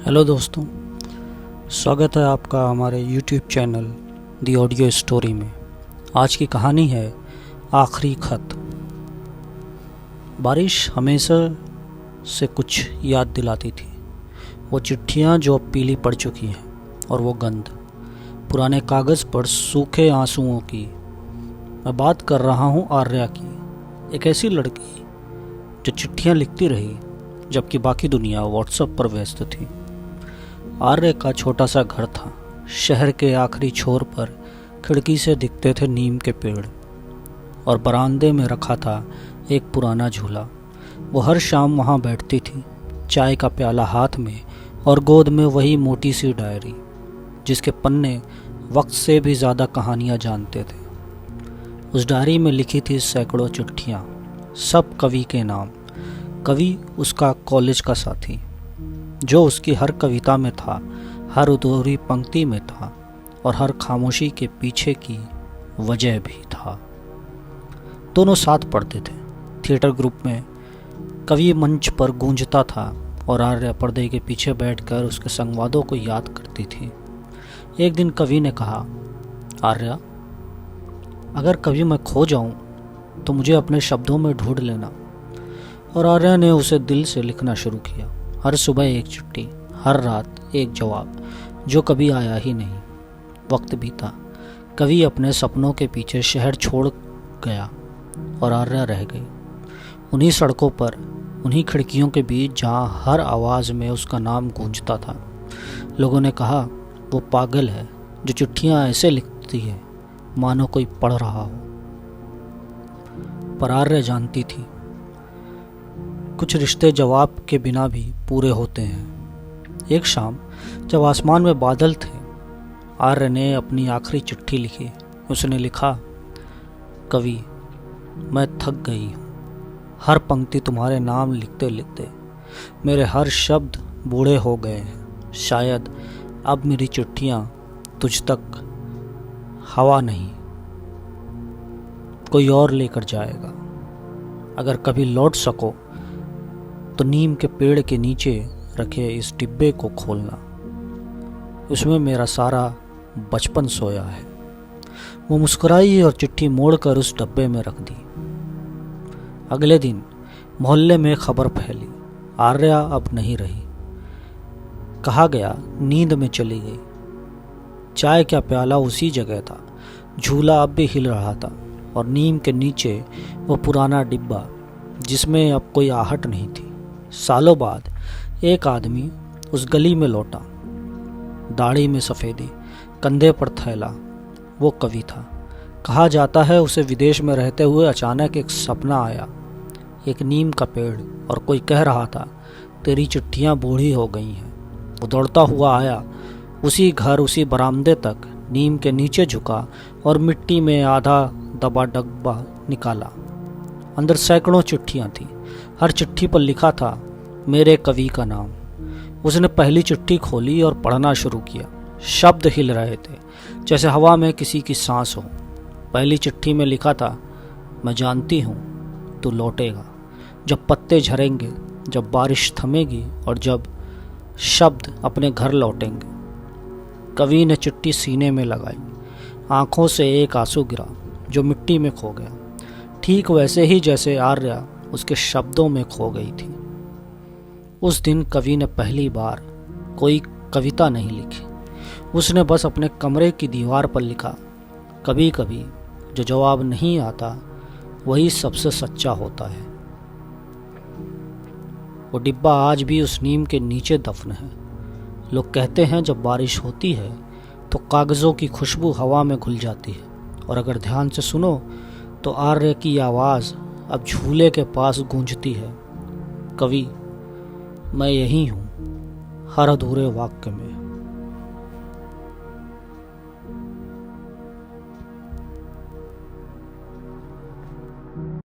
Hello दोस्तों, स्वागत है आपका हमारे YouTube channel the audio story में। आज की कहानी है आखिरी खत। बारिश हमेशा से कुछ याद दिलाती थी। वो चिट्ठियाँ जो अब पीली पड़ चुकी हैं, और वो गंध पुराने कागज़ पर सूखे आंसुओं की। मैं बात कर रहा हूँ आर्या की, एक ऐसी लड़की जो चिट्ठियाँ लिखती रही जबकि बाकी दुनिया व्हाट्सएप पर व्यस्त थी। आर्य का छोटा सा घर था। शहर के आखिरी छोर पर खिड़की से दिखते थे नीम के पेड़, और बरामदे में रखा था एक पुराना झूला। वो हर शाम वहाँ बैठती थी, चाय का प्याला हाथ में और गोद में वही मोटी सी डायरी जिसके पन्ने वक्त से भी ज़्यादा कहानियाँ जानते थे। उस डायरी में लिखी थी सैकड़ों चिट्ठियाँ, सब कवि के नाम। कवि उसका कॉलेज का साथी, जो उसकी हर कविता में था, हर अधूरी पंक्ति में था, और हर खामोशी के पीछे की वजह भी था। दोनों साथ पढ़ते थे। थिएटर ग्रुप में कवि मंच पर गूंजता था और आर्या पर्दे के पीछे बैठकर उसके संवादों को याद करती थी। एक दिन कवि ने कहा, आर्या, अगर कभी मैं खो जाऊं तो मुझे अपने शब्दों में ढूंढ लेना। और आर्या ने उसे दिल से लिखना शुरू किया। हर सुबह एक चिट्ठी, हर रात एक जवाब, जो कभी आया ही नहीं। वक्त बीता। कवि अपने सपनों के पीछे शहर छोड़ गया और आर्या रह गई, उन्हीं सड़कों पर, उन्हीं खिड़कियों के बीच जहाँ हर आवाज़ में उसका नाम गूंजता था। लोगों ने कहा, वो पागल है जो चिट्ठियाँ ऐसे लिखती है मानो कोई पढ़ रहा हो। पर आर्या जानती थी, कुछ रिश्ते जवाब के बिना भी पूरे होते हैं। एक शाम जब आसमान में बादल थे, आर्य ने अपनी आखिरी चिट्ठी लिखी। उसने लिखा, कवि, मैं थक गई हूँ। हर पंक्ति तुम्हारे नाम लिखते लिखते मेरे हर शब्द बूढ़े हो गए हैं। शायद अब मेरी चिट्ठियाँ तुझ तक हवा नहीं, कोई और लेकर जाएगा। अगर कभी लौट सको तो नीम के पेड़ के नीचे रखे इस डिब्बे को खोलना, उसमें मेरा सारा बचपन सोया है। वो मुस्कुराई और चिट्ठी मोड़कर उस डब्बे में रख दी। अगले दिन मोहल्ले में खबर फैली, आर्या अब नहीं रही। कहा गया नींद में चली गई। चाय का प्याला उसी जगह था, झूला अब भी हिल रहा था, और नीम के नीचे वो पुराना डिब्बा जिसमें अब कोई आहट नहीं थी। सालों बाद एक आदमी उस गली में लौटा, दाढ़ी में सफ़ेदी, कंधे पर थैला। वो कवि था। कहा जाता है उसे विदेश में रहते हुए अचानक एक सपना आया, एक नीम का पेड़, और कोई कह रहा था, तेरी चिट्ठियाँ बूढ़ी हो गई हैं। वो दौड़ता हुआ आया, उसी घर, उसी बरामदे तक, नीम के नीचे झुका और मिट्टी में आधा दबा डब्बा निकाला। अंदर सैकड़ों चिट्ठियाँ थीं। हर चिट्ठी पर लिखा था मेरे कवि का नाम। उसने पहली चिट्ठी खोली और पढ़ना शुरू किया। शब्द हिल रहे थे, जैसे हवा में किसी की सांस हो। पहली चिट्ठी में लिखा था, मैं जानती हूँ तू लौटेगा, जब पत्ते झरेंगे, जब बारिश थमेगी, और जब शब्द अपने घर लौटेंगे। कवि ने चिट्ठी सीने में लगाई। आंखों से एक आंसू गिरा जो मिट्टी में खो गया, ठीक वैसे ही जैसे आर्या उसके शब्दों में खो गई थी। उस दिन कवि ने पहली बार कोई कविता नहीं लिखी। उसने बस अपने कमरे की दीवार पर लिखा, कभी कभी जो जवाब नहीं आता वही सबसे सच्चा होता है। वो डिब्बा आज भी उस नीम के नीचे दफन है। लोग कहते हैं जब बारिश होती है तो कागज़ों की खुशबू हवा में घुल जाती है, और अगर ध्यान से सुनो तो आर्य की आवाज़ अब झूले के पास गूंजती है, कवि, मैं यही हूँ, हर अधूरे वाक्य में।